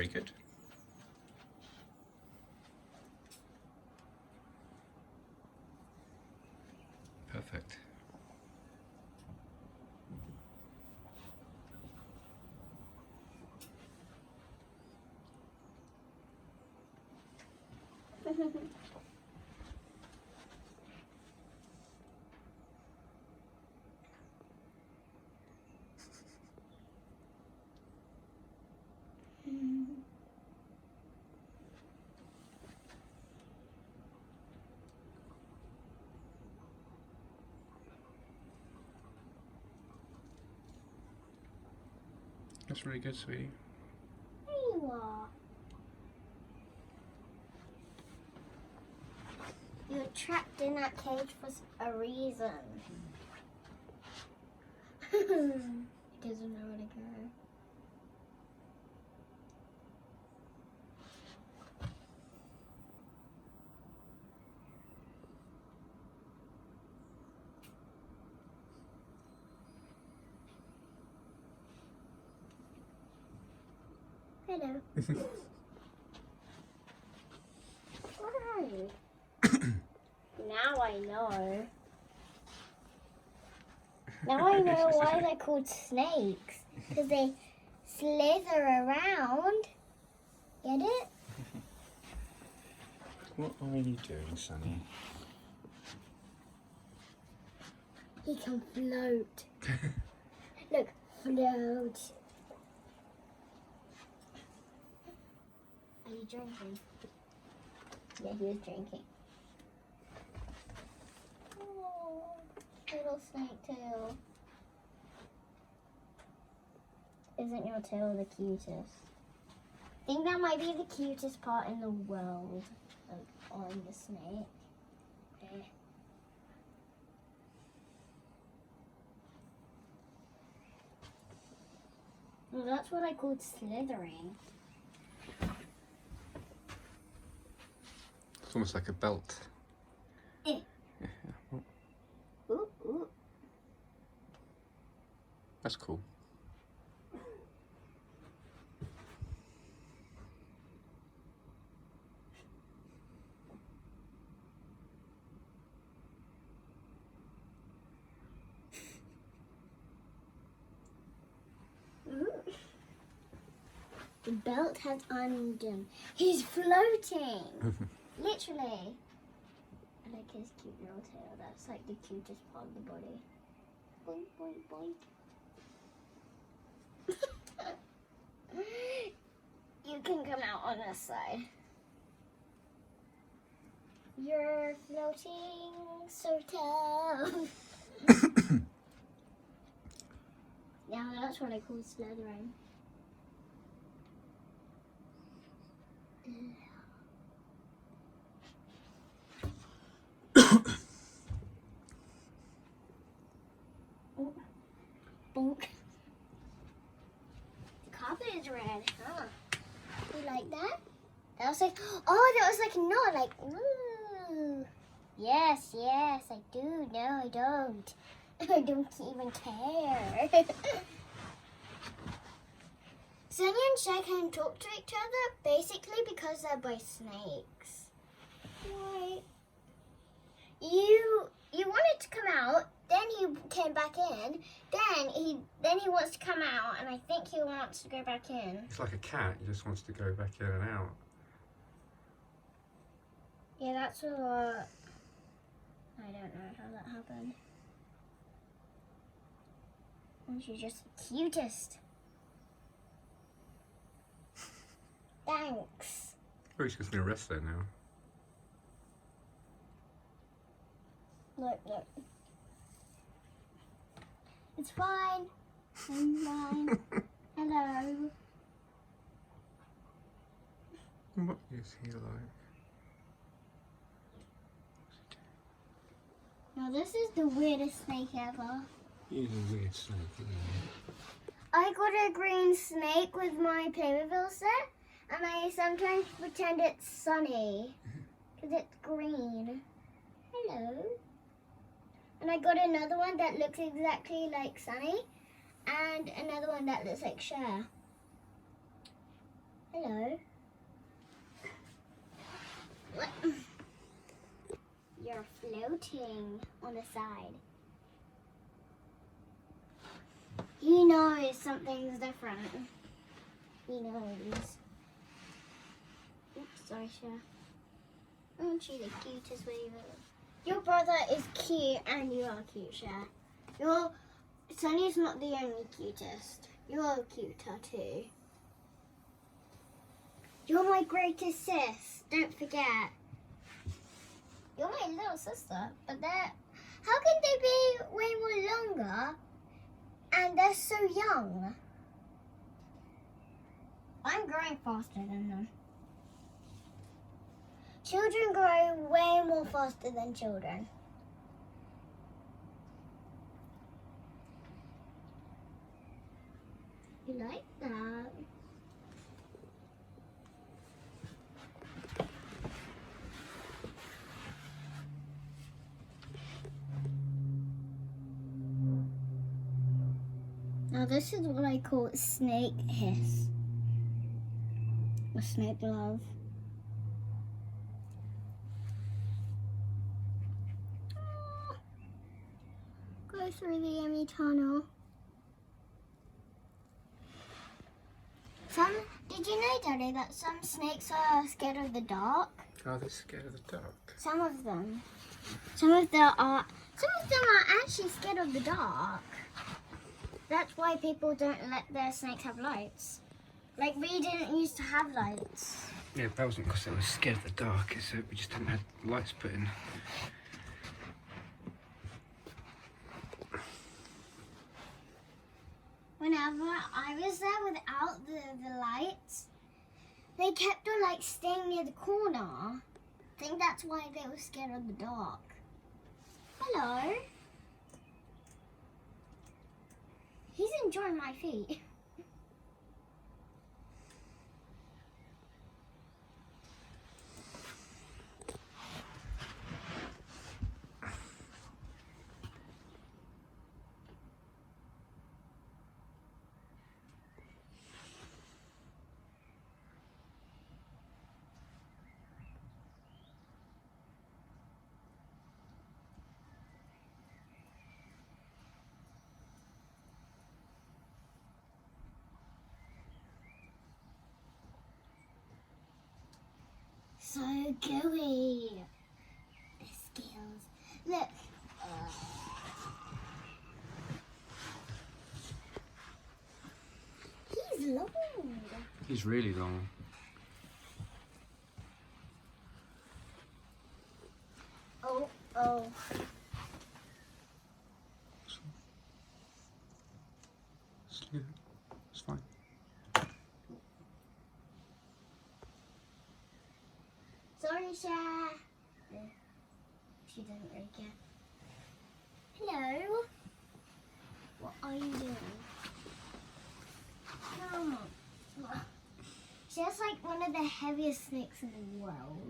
very good. Perfect. That's really good, sweetie. There you are. You're trapped in that cage for a reason. He doesn't know where to go. Hello. Where are you? Now I know. Now I know why they're called snakes. Because they slither around. Get it? What are you doing, Sonny? He can float. Look, float. Are you drinking? Yeah, he was drinking. Oh, little snake tail. Isn't your tail the cutest? I think that might be the cutest part in the world, like on the snake. Yeah. Well, that's what I called slithering. It's almost like a belt. Eh. Yeah. Ooh, ooh. That's cool. The belt has undone. He's floating. Literally. I like his cute little tail. That's like the cutest part of the body. Boink, boink, boink. You can come out on this side. You're floating so tall. Now that's what I call slithering. Oh, bonk. The carpet is red, huh? You like that? That was like, oh, that was like not like, ooh. Yes, yes, I do. No, I don't. I don't even care. Sonny and Shay can talk to each other basically because they're both snakes. Right. You wanted to come out, then he came back in, then he wants to come out, and I think he wants to go back in. It's like a cat, he just wants to go back in and out. Yeah, that's what. I don't know how that happened. And she's just the cutest. Thanks. Oh, he's just going to rest there now. Look, look. It's fine. I'm fine. Hello. What is he like? Now this is the weirdest snake ever. He's a weird snake, isn't he? I got a green snake with my Playmobil set, and I sometimes pretend it's Sonny, because it's green. Hello. And I got another one that looks exactly like Sonny, and another one that looks like Cher. Hello. What? You're floating on the side. He knows something's different. He knows. Oops, sorry, Cher. Aren't you the cutest baby? Your brother is cute and you are cute, Cher. Sonny's not the only cutest. You're cuter too. You're my greatest sis. Don't forget. You're my little sister, but how can they be way more longer and they're so young? I'm growing faster than them. Children grow way more faster than children. You like that? Now this is what I call snake hiss. Or snake love. Go through the yummy tunnel. Did you know, Daddy, that some snakes are scared of the dark? Are they scared of the dark? Some of them. Some of them are actually scared of the dark. That's why people don't let their snakes have lights. Like we didn't used to have lights. Yeah, that wasn't because they were scared of the dark, it's that we just didn't have lights put in. Whenever I was there without the lights, they kept on like staying near the corner. I think that's why they were scared of the dark. Hello. He's enjoying my feet. So gooey. The scales. Look. He's long. He's really long. Oh. It's fine. Sorry, Cher. She doesn't really care. Hello. What are you doing? Come on. She's like one of the heaviest snakes in the world.